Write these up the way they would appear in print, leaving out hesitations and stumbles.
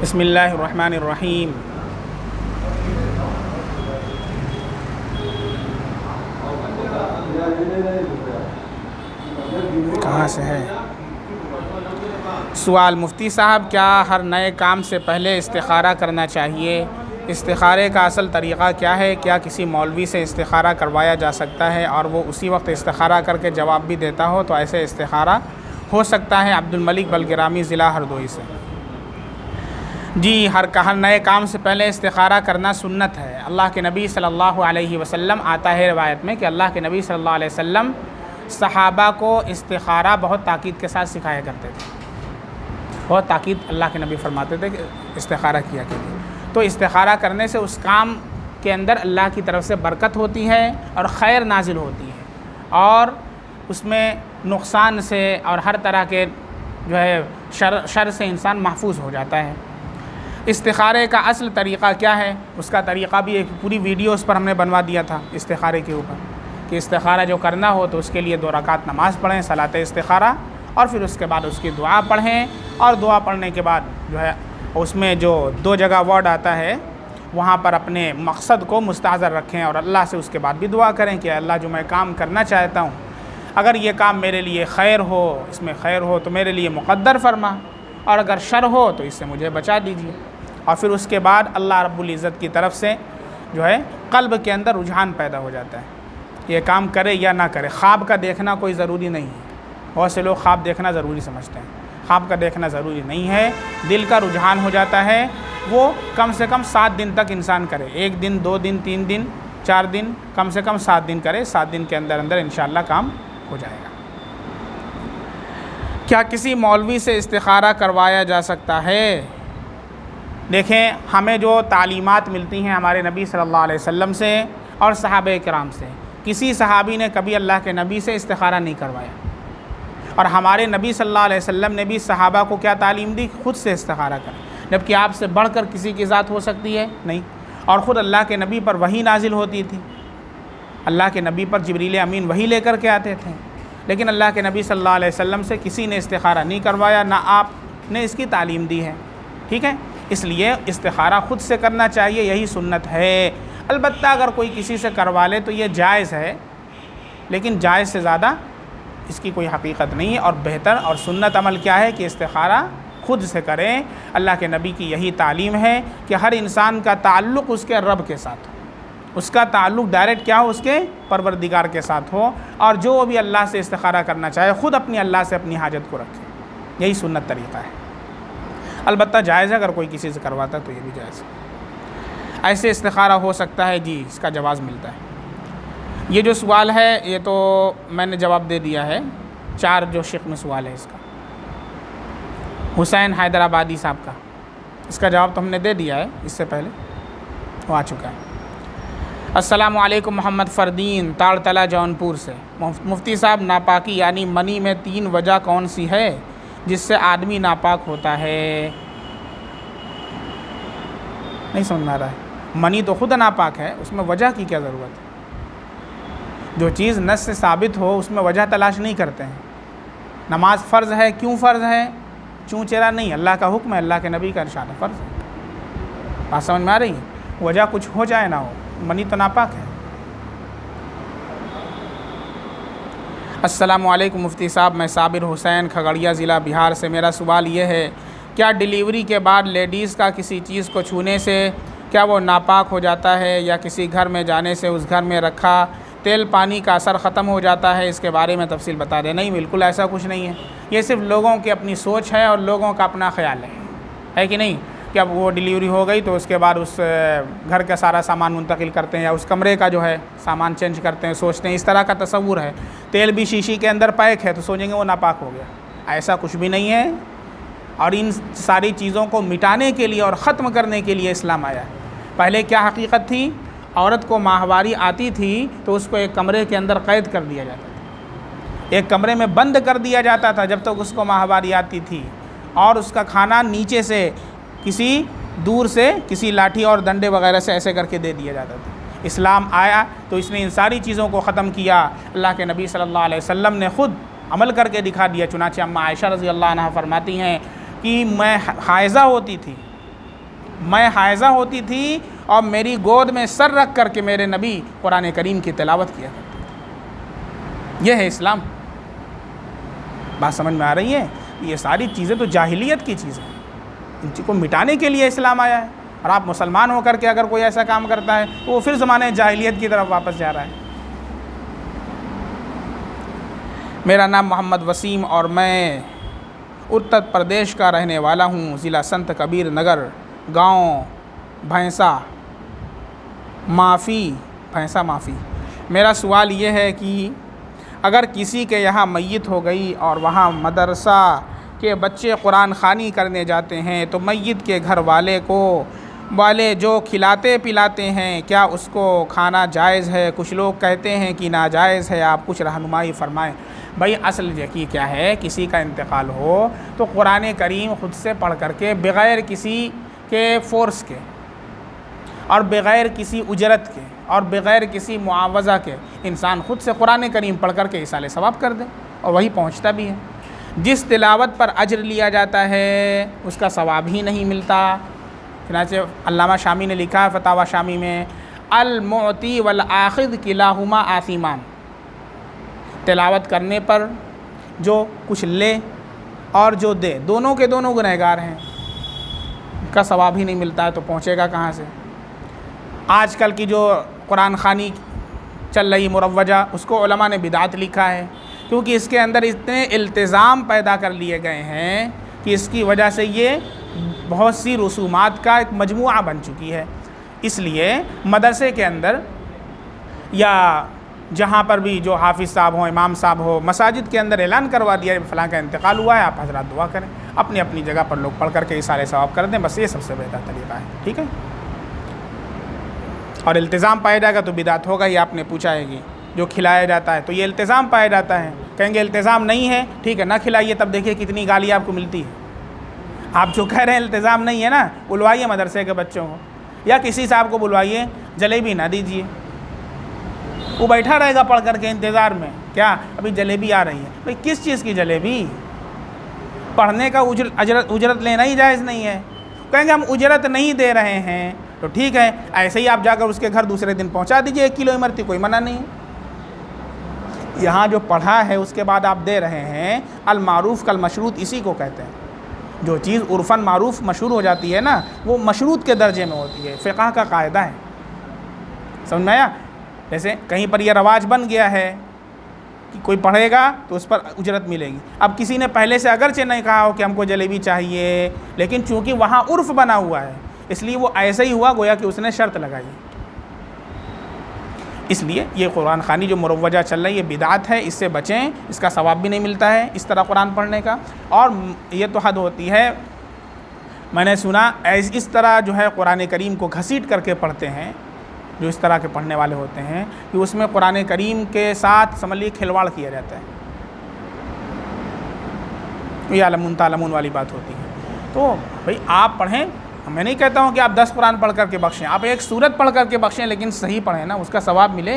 بسم اللہ الرحمن الرحیم۔ کہاں سے ہے سوال؟ مفتی صاحب، کیا ہر نئے کام سے پہلے استخارہ کرنا چاہیے؟ استخارے کا اصل طریقہ کیا ہے؟ کیا کسی مولوی سے استخارہ کروایا جا سکتا ہے اور وہ اسی وقت استخارہ کر کے جواب بھی دیتا ہو تو ایسے استخارہ ہو سکتا ہے؟ عبدالملک بلگرامی، ضلع ہردوئی سے۔ جی، ہر نئے کام سے پہلے استخارہ کرنا سنت ہے۔ اللہ کے نبی صلی اللہ علیہ وسلم، آتا ہے روایت میں کہ اللہ کے نبی صلی اللہ علیہ وسلم صحابہ کو استخارہ بہت تاکید کے ساتھ سکھایا کرتے تھے۔ بہت تاکید اللہ کے نبی فرماتے تھے کہ استخارہ کیا کیجیے۔ تو استخارہ کرنے سے اس کام کے اندر اللہ کی طرف سے برکت ہوتی ہے اور خیر نازل ہوتی ہے، اور اس میں نقصان سے اور ہر طرح کے جو ہے شر سے انسان محفوظ ہو جاتا ہے۔ استخارے کا اصل طریقہ کیا ہے؟ اس کا طریقہ بھی ایک پوری ویڈیو اس پر ہم نے بنوا دیا تھا استخارے کے اوپر، کہ استخارہ جو کرنا ہو تو اس کے لیے 2 رکعت نماز پڑھیں، صلاۃ استخارہ، اور پھر اس کے بعد اس کی دعا پڑھیں، اور دعا پڑھنے کے بعد جو ہے اس میں جو 2 جگہ ورڈ آتا ہے وہاں پر اپنے مقصد کو مستحضر رکھیں، اور اللہ سے اس کے بعد بھی دعا کریں کہ اللہ جو میں کام کرنا چاہتا ہوں، اگر یہ کام میرے لیے خیر ہو، اس میں خیر ہو تو میرے لیے مقدر فرما، اور اگر شر ہو تو اس سے مجھے بچا دیجیے۔ اور پھر اس کے بعد اللہ رب العزت کی طرف سے جو ہے قلب کے اندر رجحان پیدا ہو جاتا ہے، یہ کام کرے یا نہ کرے۔ خواب کا دیکھنا کوئی ضروری نہیں ہے، بہت سے لوگ خواب دیکھنا ضروری سمجھتے ہیں۔ خواب کا دیکھنا ضروری نہیں ہے، دل کا رجحان ہو جاتا ہے، وہ کم سے کم 7 دن تک انسان کرے، 1 دن 2 دن 3 دن 4 دن، کم سے کم 7 دن کرے، 7 دن کے اندر اندر انشاءاللہ کام ہو جائے گا۔ کیا کسی مولوی سے استخارہ کروایا جا سکتا ہے؟ دیکھیں، ہمیں جو تعلیمات ملتی ہیں ہمارے نبی صلی اللہ علیہ وسلم سے اور صحابہ کرام سے، کسی صحابی نے کبھی اللہ کے نبی سے استخارہ نہیں کروایا، اور ہمارے نبی صلی اللہ علیہ وسلم نے بھی صحابہ کو کیا تعلیم دی؟ خود سے استخارہ کریں، جبکہ آپ سے بڑھ کر کسی کی ذات ہو سکتی ہے؟ نہیں۔ اور خود اللہ کے نبی پر وحی نازل ہوتی تھی، اللہ کے نبی پر جبریل امین وحی لے کر کے آتے تھے، لیکن اللہ کے نبی صلی اللہ علیہ وسلم سے کسی نے استخارہ نہیں کروایا، نہ آپ نے اس کی تعلیم دی ہے، ٹھیک ہے؟ اس لیے استخارہ خود سے کرنا چاہیے، یہی سنت ہے۔ البتہ اگر کوئی کسی سے کروا لے تو یہ جائز ہے، لیکن جائز سے زیادہ اس کی کوئی حقیقت نہیں ہے، اور بہتر اور سنت عمل کیا ہے کہ استخارہ خود سے کریں۔ اللہ کے نبی کی یہی تعلیم ہے کہ ہر انسان کا تعلق اس کے رب کے ساتھ ہو، اس کا تعلق ڈائریکٹ کیا ہو؟ اس کے پروردگار کے ساتھ ہو، اور جو بھی اللہ سے استخارہ کرنا چاہے خود اپنی اللہ سے اپنی حاجت کو رکھے، یہی سنت طریقہ ہے۔ البتہ جائز ہے، اگر کوئی کسی سے کرواتا ہے تو یہ بھی جائز ہے۔ ایسے استخارہ ہو سکتا ہے؟ جی، اس کا جواز ملتا ہے۔ یہ جو سوال ہے یہ تو میں نے جواب دے دیا ہے، 4 جو شق میں سوال ہے اس کا، حسین حیدرآبادی صاحب کا، اس کا جواب تو ہم نے دے دیا ہے، اس سے پہلے وہ آ چکا ہے۔ السلام علیکم، محمد فردین، تاڑتلہ جونپور سے۔ مفتی صاحب، ناپاکی یعنی منی میں 3 وجہ کون سی ہے جس سے آدمی ناپاک ہوتا ہے؟ نہیں سمجھ آ رہا ہے؟ منی تو خود ناپاک ہے، اس میں وجہ کی کیا ضرورت ہے؟ جو چیز نص سے ثابت ہو اس میں وجہ تلاش نہیں کرتے ہیں۔ نماز فرض ہے، کیوں فرض ہے؟ چوں چرا نہیں، اللہ کا حکم ہے، اللہ کے نبی کا ارشاد ہے، فرض ہے۔ بات سمجھ میں آ رہی ہے؟ وجہ کچھ ہو جائے نہ ہو، منی تو ناپاک ہے۔ السلام علیکم مفتی صاحب، میں صابر حسین، کھگڑیا ضلع بہار سے۔ میرا سوال یہ ہے، کیا ڈیلیوری کے بعد لیڈیز کا کسی چیز کو چھونے سے کیا وہ ناپاک ہو جاتا ہے، یا کسی گھر میں جانے سے اس گھر میں رکھا تیل پانی کا اثر ختم ہو جاتا ہے؟ اس کے بارے میں تفصیل بتا دیں۔ نہیں، بالکل ایسا کچھ نہیں ہے، یہ صرف لوگوں کی اپنی سوچ ہے اور لوگوں کا اپنا خیال ہے کہ نہیں، کہ اب وہ ڈیلیوری ہو گئی تو اس کے بعد اس گھر کا سارا سامان منتقل کرتے ہیں، یا اس کمرے کا جو ہے سامان چینج کرتے ہیں، سوچتے ہیں، اس طرح کا تصور ہے۔ تیل بھی شیشی کے اندر پیک ہے تو سوچیں گے وہ ناپاک ہو گیا، ایسا کچھ بھی نہیں ہے۔ اور ان ساری چیزوں کو مٹانے کے لیے اور ختم کرنے کے لیے اسلام آیا ہے۔ پہلے کیا حقیقت تھی؟ عورت کو ماہواری آتی تھی تو اس کو ایک کمرے کے اندر قید کر دیا جاتا تھا، ایک کمرے میں بند کر دیا جاتا تھا جب تک اس کو ماہواری آتی تھی، اور اس کا کھانا نیچے سے کسی دور سے کسی لاٹھی اور ڈنڈے وغیرہ سے ایسے کر کے دے دیا جاتا تھا۔ اسلام آیا تو اس نے ان ساری چیزوں کو ختم کیا۔ اللہ کے نبی صلی اللہ علیہ وسلم نے خود عمل کر کے دکھا دیا، چنانچہ اماں عائشہ رضی اللہ عنہ فرماتی ہیں کہ میں حائضہ ہوتی تھی میں حائضہ ہوتی تھی اور میری گود میں سر رکھ کر کے میرے نبی قرآن کریم کی تلاوت کیا کرتے تھے۔ یہ ہے اسلام۔ بات سمجھ میں آ رہی ہے؟ یہ ساری چیزیں تو جاہلیت کی چیزیں ہیں، ان چیزوں کو مٹانے کے لیے اسلام آیا ہے، اور آپ مسلمان ہو کر کے اگر کوئی ایسا کام کرتا ہے تو وہ پھر زمانے جاہلیت کی طرف واپس جا رہا ہے۔ میرا نام محمد وسیم اور میں اتر پردیش کا رہنے والا ہوں، ضلع سنت کبیر نگر، گاؤں بھینسا معافی۔ میرا سوال یہ ہے کہ اگر کسی کے یہاں میت ہو گئی اور وہاں مدرسہ کے بچے قرآن خوانی کرنے جاتے ہیں تو میت کے گھر والے جو کھلاتے پلاتے ہیں، کیا اس کو کھانا جائز ہے؟ کچھ لوگ کہتے ہیں کہ ناجائز ہے، آپ کچھ رہنمائی فرمائیں۔ بھائی اصل یقین کیا ہے، کسی کا انتقال ہو تو قرآن کریم خود سے پڑھ کر کے بغیر کسی کے فورس کے اور بغیر کسی اجرت کے اور بغیر کسی معاوضہ کے انسان خود سے قرآن کریم پڑھ کر کے ایصال ثواب کر دے، اور وہی پہنچتا بھی ہے۔ جس تلاوت پر اجر لیا جاتا ہے اس کا ثواب ہی نہیں ملتا۔ چنانچہ علامہ شامی نے لکھا ہے فتاوی شامی میں، المعطی والآخذ کلاہما آثمان، تلاوت کرنے پر جو کچھ لے اور جو دے، دونوں کے دونوں گنہگار ہیں، ان کا ثواب ہی نہیں ملتا ہے تو پہنچے گا کہاں سے؟ آج کل کی جو قرآن خوانی چل رہی مروجہ، اس کو علماء نے بدعت لکھا ہے، کیونکہ اس کے اندر اتنے التزام پیدا کر لیے گئے ہیں کہ اس کی وجہ سے یہ بہت سی رسومات کا ایک مجموعہ بن چکی ہے۔ اس لیے مدرسے کے اندر یا جہاں پر بھی جو حافظ صاحب ہوں، امام صاحب ہو، مساجد کے اندر اعلان کروا دیا ہے فلاں کا انتقال ہوا ہے، آپ حضرات دعا کریں، اپنی اپنی جگہ پر لوگ پڑھ کر کے ایصال ثواب کر دیں، بس یہ سب سے بہتر طریقہ ہے، ٹھیک ہے؟ اور التزام پایا جائے گا تو بدعت ہوگا، یہ آپ نے پوچھا ہے کہ جو کھلایا جاتا ہے تو یہ التزام پایا جاتا ہے، کہیں گے التزام نہیں ہے، ٹھیک ہے نہ کھلائیے، تب دیکھیے کتنی گالی آپ کو ملتی ہے۔ آپ جو کہہ رہے ہیں التزام نہیں ہے نا، بلوائیے مدرسے کے بچوں کو یا کسی صاحب کو بلوائیے، جلیبی نہ دیجیے، وہ بیٹھا رہے گا پڑھ کر کے انتظار میں، کیا ابھی جلیبی آ رہی ہے؟ بھئی کس چیز کی جلیبی؟ پڑھنے کا اجرت لینا ہی جائز نہیں ہے، کہیں گے ہم اجرت نہیں دے رہے ہیں تو ٹھیک ہے، ایسے ہی آپ جا کر اس کے گھر دوسرے دن پہنچا دیجئے 1 کلو امرتی، کوئی منع نہیں۔ یہاں جو پڑھا ہے اس کے بعد آپ دے رہے ہیں، المعروف کالمشروط اسی کو کہتے ہیں۔ جو چیز عرفاً معروف مشہور ہو جاتی ہے نا، وہ مشروط کے درجے میں ہوتی ہے، فقہ کا قاعدہ ہے، سمجھ میں آیا؟ جیسے کہیں پر یہ رواج بن گیا ہے کہ کوئی پڑھے گا تو اس پر اجرت ملے گی، اب کسی نے پہلے سے اگرچہ نہیں کہا ہو کہ ہم کو جلیبی چاہیے، لیکن چونکہ وہاں عرف بنا ہوا ہے اس لیے وہ ایسے ہی ہوا گویا کہ اس نے شرط لگائی۔ اس لیے یہ قرآن خوانی جو مروجہ چل رہی ہے یہ بدعت ہے، اس سے بچیں، اس کا ثواب بھی نہیں ملتا ہے اس طرح قرآن پڑھنے کا، اور یہ تو حد ہوتی ہے، میں نے سنا اس طرح جو ہے قرآن کریم کو گھسیٹ کر کے پڑھتے ہیں، جو اس طرح کے پڑھنے والے ہوتے ہیں کہ اس میں قرآن کریم کے ساتھ سمجھ لیے کھلواڑ کیا جاتا ہے، یہ علمون تعلمون والی بات ہوتی ہے۔ تو بھئی آپ پڑھیں، میں نہیں کہتا ہوں کہ آپ 10 قرآن پڑھ کر کے بخشیں، آپ ایک سورت پڑھ کر کے بخشیں لیکن صحیح پڑھیں نا، اس کا ثواب ملے۔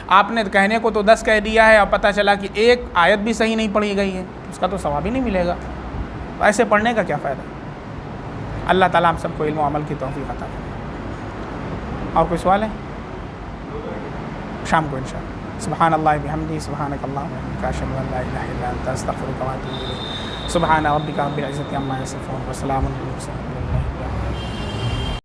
آپ نے کہنے کو تو 10 کہہ دیا ہے اور پتہ چلا کہ ایک آیت بھی صحیح نہیں پڑھی گئی ہے، اس کا تو ثواب ہی نہیں ملے گا، ایسے پڑھنے کا کیا فائدہ؟ اللہ تعالیٰ ہم سب کو علم و عمل کی توفیق عطا کرے۔ اور کوئی سوال ہے؟ شام کو انشاءاللہ۔ سبحان اللہ بحمدہ، سبحانک اللہم وبحمدک، اشہد ان لا الہ الا انت، استغفرک و اتوب الیک۔ سبحان ربک رب العزۃ عما یصفون وسلام علی المرسلین۔